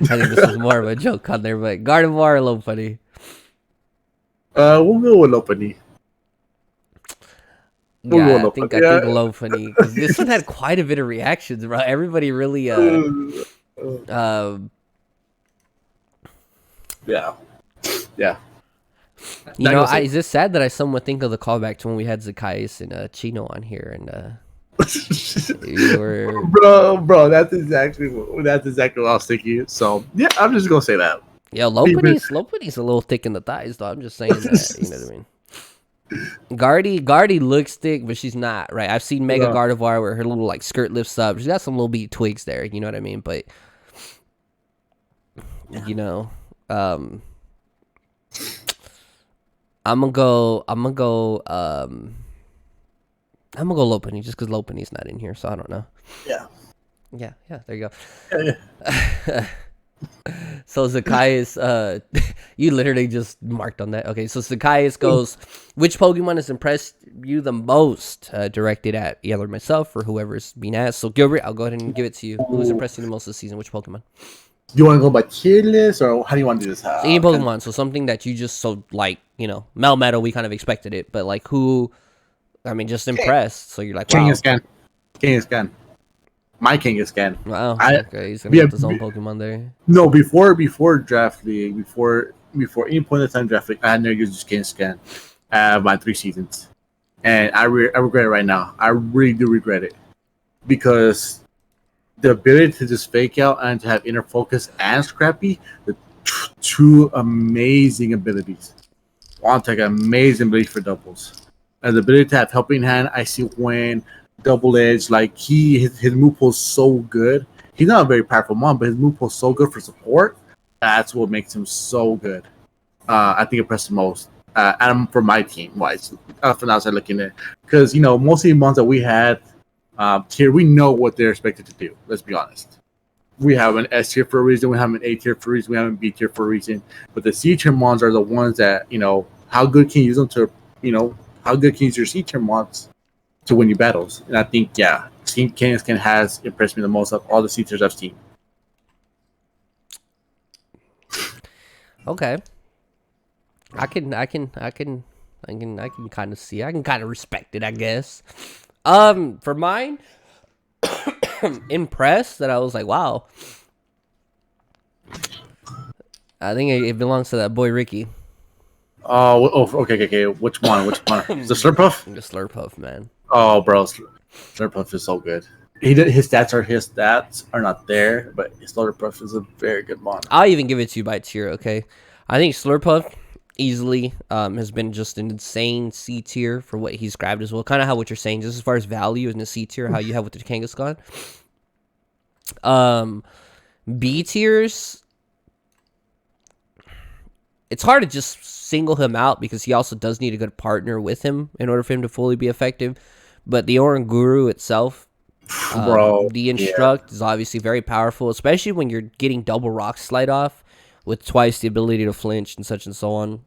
Speaker 1: I think this is more of a joke on there, but Gardevoir or Lopunny?
Speaker 3: We'll go with Lopunny.
Speaker 1: Yeah, I think Lopunny, because this one had quite a bit of reactions, bro. Everybody really,
Speaker 3: Yeah.
Speaker 1: Is this sad that I somewhat think of the callback to when we had Zacchaeus and Chino on here, and you were...
Speaker 3: bro, that's exactly what I was thinking. So yeah, I'm just gonna say that.
Speaker 1: Yeah, Lopunny's a little thick in the thighs, though. I'm just saying that. You know what I mean? Guardy looks thick, but she's not, right? I've seen Mega Gardevoir where her little like skirt lifts up. She's got some little bitty twigs there. You know what I mean? But you know, I'm gonna go Lopunny just because Lopunny's not in here, so I don't know.
Speaker 3: Yeah.
Speaker 1: There you go.
Speaker 3: Yeah.
Speaker 1: So Zacchaeus, you literally just marked on that. Okay, so Zacchaeus goes, which Pokemon has impressed you the most? Directed at either myself or whoever's being asked. So Gilbert, I'll go ahead and give it to you. Who's impressed you the most this season? Which Pokemon?
Speaker 3: Do you want to go by tier list, or how do you want to do this?
Speaker 1: So any Pokemon, so something that you just Melmetal, we kind of expected it, but like who? I mean, just impressed. So you're like, wow.
Speaker 3: Kangaskhan. My Kangaskhan.
Speaker 1: Wow. Okay, he's gonna get his own Pokemon there.
Speaker 3: No, before Draft League, before any point of time Draft League, I had never used Kangaskhan. My 3 seasons, and I regret it right now. I really do regret it because the ability to just fake out and to have inner focus and Scrappy, the two amazing abilities. One take amazing ability for doubles, and the ability to have Helping Hand, Icy Wind, Double Edge. Like his move pool is so good. He's not a very powerful mon, but his move pool is so good for support. That's what makes him so good. I think impressed the most. And for my team wise, from the outside looking at, because most of the mons that we had tier, we know what they're expected to do. Let's be honest. We have an S tier for a reason. We have an A tier for a reason. We have a B tier for a reason. But the C tier mons are the ones that how good can you use them to how good can you use your C tier mons to win your battles. And I think Kangaskhan has impressed me the most of all the C tiers I've seen.
Speaker 1: Okay. I can kind of see. I can kind of respect it, I guess. For mine, impressed that I was like, wow. I think it belongs to that boy Ricky.
Speaker 3: Okay. Which one? The Slurpuff?
Speaker 1: The Slurpuff, man.
Speaker 3: Oh, bro, Slurpuff is so good. His stats are not there, but his Slurpuff is a very good mon.
Speaker 1: I'll even give it to you by tier. Okay, I think Slurpuff easily has been just an insane C tier for what he's grabbed as well. Kind of how what you're saying, just as far as value in the C tier, how you have with the Kangaskhan. B tiers, it's hard to just single him out because he also does need a good partner with him in order for him to fully be effective. But the Oranguru itself, the Instruct is obviously very powerful, especially when you're getting double Rock Slide off with twice the ability to flinch and such and so on.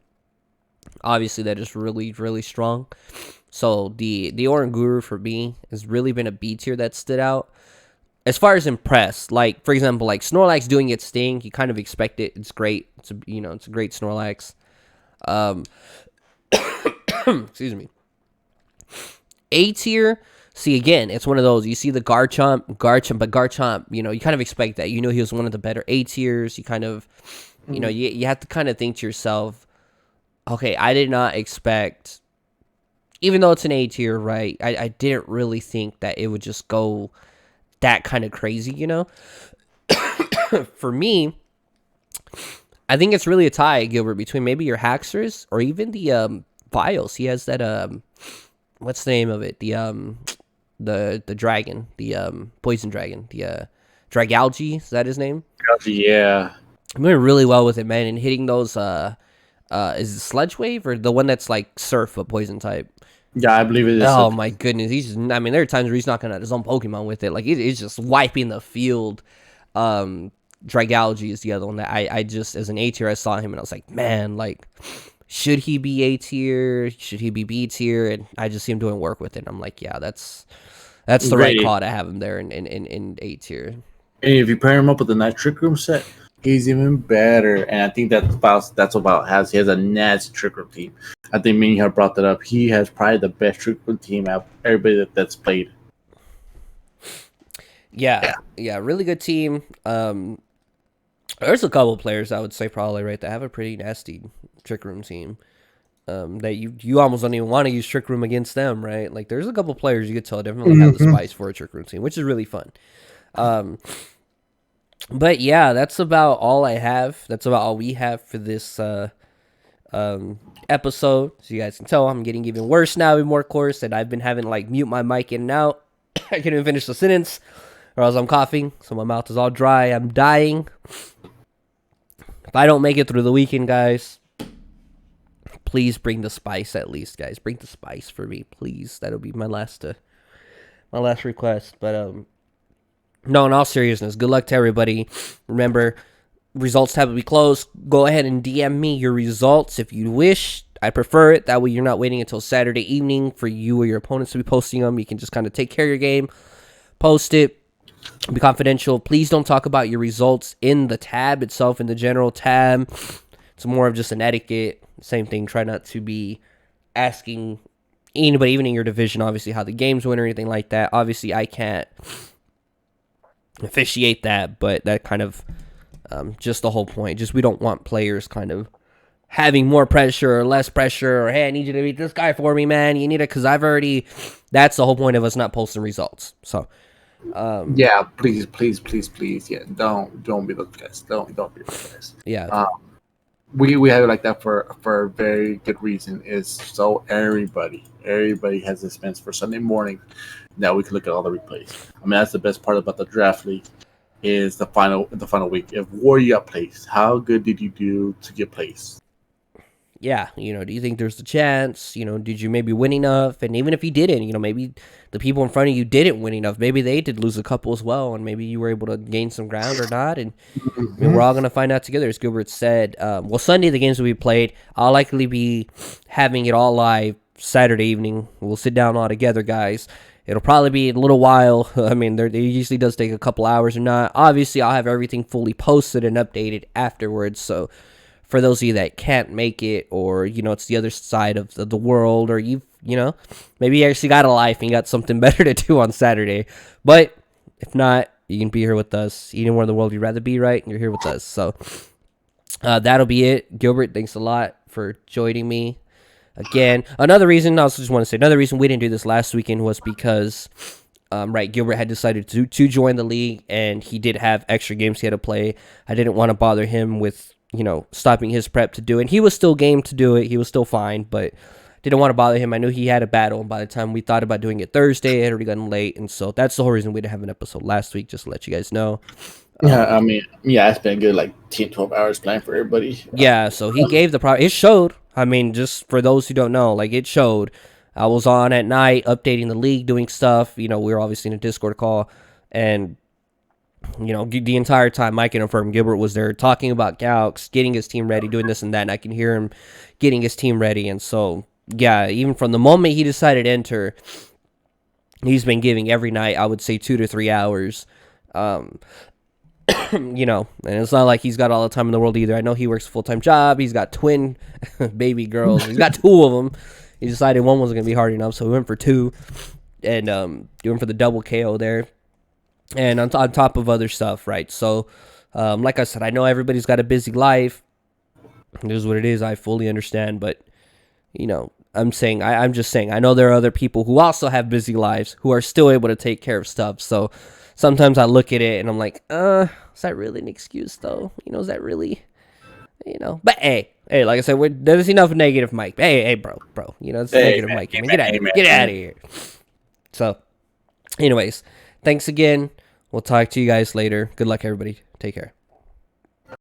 Speaker 1: Obviously, that is really, really strong. So the Oranguru for me has really been a B tier that stood out. As far as impressed, like for example, like Snorlax doing its thing, you kind of expect it. It's great. It's a great Snorlax. Excuse me. A tier. See, again, it's one of those. You see the Garchomp, but Garchomp, you kind of expect that. He was one of the better A tiers. You kind of, you have to kind of think to yourself, okay, I did not expect, even though it's an A tier, right? I didn't really think that it would just go that kind of crazy, For me, I think it's really a tie, Gilbert, between maybe your Haxorus or even the Vials. He has that what's the name of it? The dragon, the poison dragon, the Dragalge, is that his name?
Speaker 3: Yeah.
Speaker 1: I'm doing really well with it, man, and hitting those is it Sludge Wave or the one that's like Surf but poison type?
Speaker 3: Yeah, I believe it is.
Speaker 1: Oh my goodness, there are times where he's knocking out his own Pokemon with it. Like he's just wiping the field. Dragalge is the other one that I just, as an A tier, I saw him and I was like, man, like should he be A tier? Should he be B tier? And I just see him doing work with it. I'm like, yeah, that's the right call to have him there in A tier.
Speaker 3: And if you pair him up with the nice Trick Room set, he's even better. And I think that's about has he has a nasty Trick Room team. I think me and you have brought that up. He has probably the best Trick Room team out of everybody that's played.
Speaker 1: Yeah, really good team. There's a couple players I would say probably right that have a pretty nasty Trick Room team. That you almost don't even want to use Trick Room against them, right? Like there's a couple players you could tell definitely have the spice for a Trick Room team, which is really fun. But yeah, that's about all I have. That's about all we have for this episode. So you guys can tell I'm getting even worse now, even more coarse, and I've been having to like mute my mic in and out. I can't even finish the sentence, or else I'm coughing, so my mouth is all dry. I'm dying. If I don't make it through the weekend, guys, please bring the spice at least, guys. Bring the spice for me, please. That'll be my last request. But no, in all seriousness, good luck to everybody. Remember, results tab will be closed. Go ahead and DM me your results if you wish. I prefer it. That way you're not waiting until Saturday evening for you or your opponents to be posting them. You can just kind of take care of your game, post it, be confidential. Please don't talk about your results in the tab itself, in the general tab. It's more of just an etiquette. Same thing. Try not to be asking anybody, even in your division, obviously, how the games went or anything like that. Obviously, I can't officiate that, but that kind of just the whole point. Just we don't want players kind of having more pressure or less pressure, or hey, I need you to beat this guy for me, man. You need it because I've already. That's the whole point of us not posting results. So.
Speaker 3: Yeah, please. Yeah, don't be those guys. Don't be those guys.
Speaker 1: Yeah.
Speaker 3: We have it like that for a very good reason. Is so everybody has this expense for Sunday morning. Now we can look at all the replays. I mean, that's the best part about the draft league. Is the final week. If Warrior got placed, how good did you do to get placed?
Speaker 1: Yeah, do you think there's a chance? Did you maybe win enough? And even if you didn't, maybe the people in front of you didn't win enough. Maybe they did lose a couple as well, and maybe you were able to gain some ground or not. And we're all going to find out together, as Gilbert said. Well, Sunday, the games will be played. I'll likely be having it all live Saturday evening. We'll sit down all together, guys. It'll probably be a little while. I mean, it usually does take a couple hours or not. Obviously, I'll have everything fully posted and updated afterwards, so for those of you that can't make it, or it's the other side of the world, or maybe you actually got a life and you got something better to do on Saturday. But if not, you can be here with us. Anywhere in the world you'd rather be, right? And you're here with us. So that'll be it. Gilbert, thanks a lot for joining me again. Another reason we didn't do this last weekend was because Gilbert had decided to join the league, and he did have extra games he had to play. I didn't want to bother him with stopping his prep to do it. He was still game to do it. He was still fine, but didn't want to bother him. I knew he had a battle, and by the time we thought about doing it Thursday, it had already gotten late, and so that's the whole reason we didn't have an episode last week, just to let you guys know.
Speaker 3: Yeah, I spent good 10-12 hours playing for everybody.
Speaker 1: Yeah, so he gave it showed. I mean, just for those who don't know, it showed. I was on at night, updating the league, doing stuff. We were obviously in a Discord call, and the entire time, Mike can confirm, Gilbert was there talking about Gaux, getting his team ready, doing this and that, and I can hear him getting his team ready. And so, yeah, even from the moment he decided to enter, he's been giving every night, I would say 2 to 3 hours. And it's not like he's got all the time in the world either. I know he works a full-time job. He's got twin baby girls. He's got 2 of them. He decided one wasn't going to be hard enough, so we went for 2 and doing for the double KO there. And on top of other stuff, right? So, like I said, I know everybody's got a busy life. It is what it is. I fully understand. But, I'm just saying, I know there are other people who also have busy lives who are still able to take care of stuff. So, sometimes I look at it and I'm like, is that really an excuse, though? Is that really, But, hey, like I said, there's enough negative Mike. Hey, bro. It's negative Mike. Get out of here. So, anyways, thanks again. We'll talk to you guys later. Good luck, everybody. Take care.